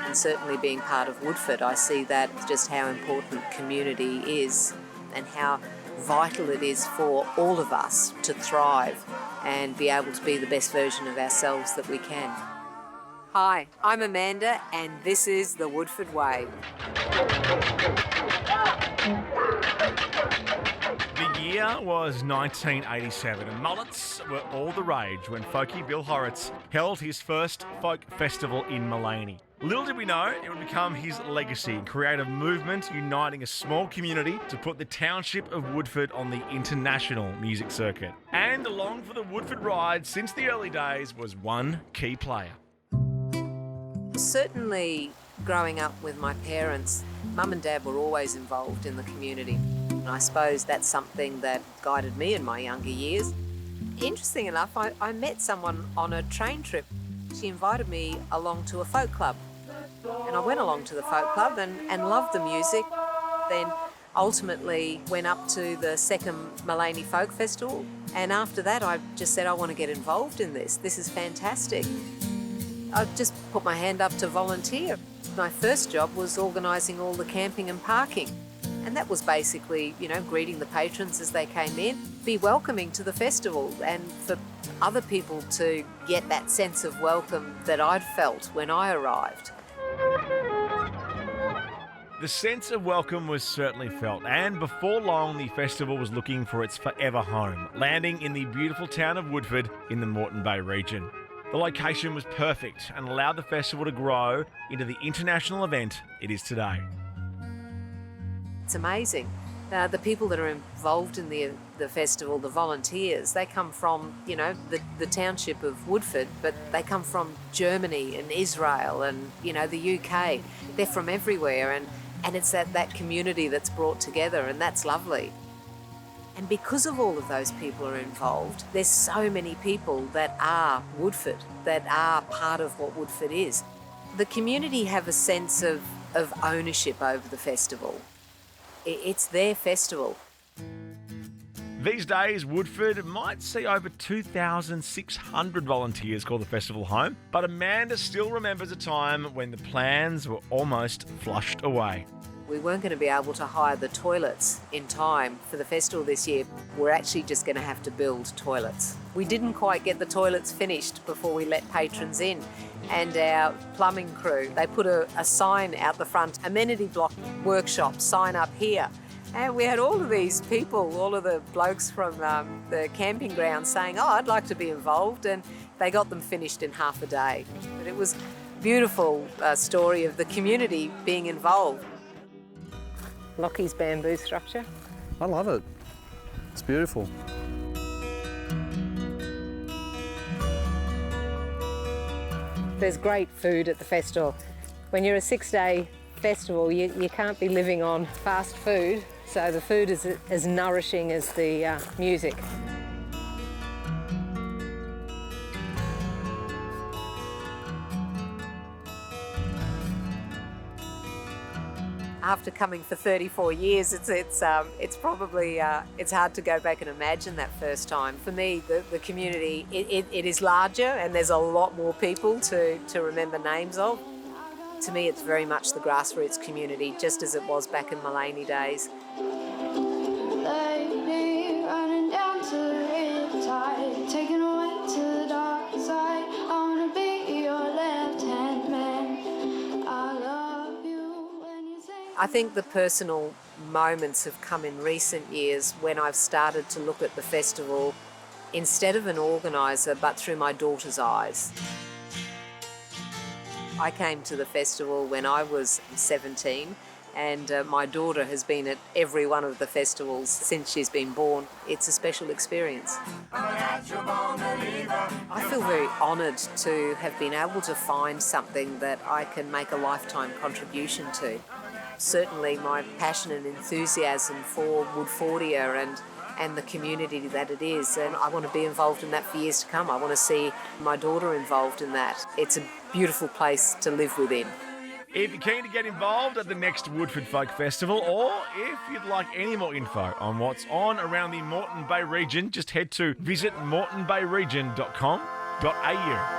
And certainly being part of Woodford, I see that just how important community is and how vital it is for all of us to thrive and be able to be the best version of ourselves that we can. Hi, I'm Amanda and this is the Woodford Way. The year was 1987 and mullets were all the rage when folkie Bill Hauritz held his first folk festival in Mullaney. Little did we know it would become his legacy and create a movement uniting a small community to put the township of Woodford on the international music circuit. And along for the Woodford ride since the early days was one key player. Certainly growing up with my parents, Mum and Dad were always involved in the community. And I suppose that's something that guided me in my younger years. Interesting enough, I met someone on a train trip. She invited me along to a folk club. And I went along to the folk club and loved the music. Then ultimately went up to the second Mullaney Folk Festival. And after that, I just said, I want to get involved in this. This is fantastic. I just put my hand up to volunteer. My first job was organising all the camping and parking. And that was basically, greeting the patrons as they came in, be welcoming to the festival and for other people to get that sense of welcome that I'd felt when I arrived. The sense of welcome was certainly felt, and before long the festival was looking for its forever home, landing in the beautiful town of Woodford in the Moreton Bay region. The location was perfect and allowed the festival to grow into the international event it is today. It's amazing. The people that are involved in the festival, the volunteers, they come from, the township of Woodford, but they come from Germany and Israel and, the UK. They're from everywhere and it's that community that's brought together, and that's lovely. And because of all of those people are involved, there's so many people that are Woodford, that are part of what Woodford is. The community have a sense of ownership over the festival. It's their festival. These days, Woodford might see over 2,600 volunteers call the festival home, but Amanda still remembers a time when the plans were almost flushed away. We weren't going to be able to hire the toilets in time for the festival this year. We're actually just going to have to build toilets. We didn't quite get the toilets finished before we let patrons in. And our plumbing crew, they put a sign out the front, amenity block workshop, sign up here. And we had all of these people, all of the blokes from the camping ground saying, I'd like to be involved. And they got them finished in half a day. But it was a beautiful story of the community being involved. Lockie's bamboo structure. I love it. It's beautiful. There's great food at the festival. When you're a 6-day festival, you can't be living on fast food, so the food is as nourishing as the music. After coming for 34 years, it's probably it's hard to go back and imagine that first time. For me, the community it is larger and there's a lot more people to remember names of. To me, it's very much the grassroots community, just as it was back in Mullaney days. Lately, running down to the riptide, taken away to the dark side. I wanna be your left-hand man. I love you when you sing. I think the personal moments have come in recent years when I've started to look at the festival instead of an organiser, but through my daughter's eyes. I came to the festival when I was 17 and my daughter has been at every one of the festivals since she's been born. It's a special experience. I feel very honoured to have been able to find something that I can make a lifetime contribution to. Certainly my passion and enthusiasm for Woodfordia and the community that it is, and I want to be involved in that for years to come. I want to see my daughter involved in that. It's a beautiful place to live within. If you're keen to get involved at the next Woodford Folk Festival, or if you'd like any more info on what's on around the Moreton Bay region, just head to visitmoretonbayregion.com.au.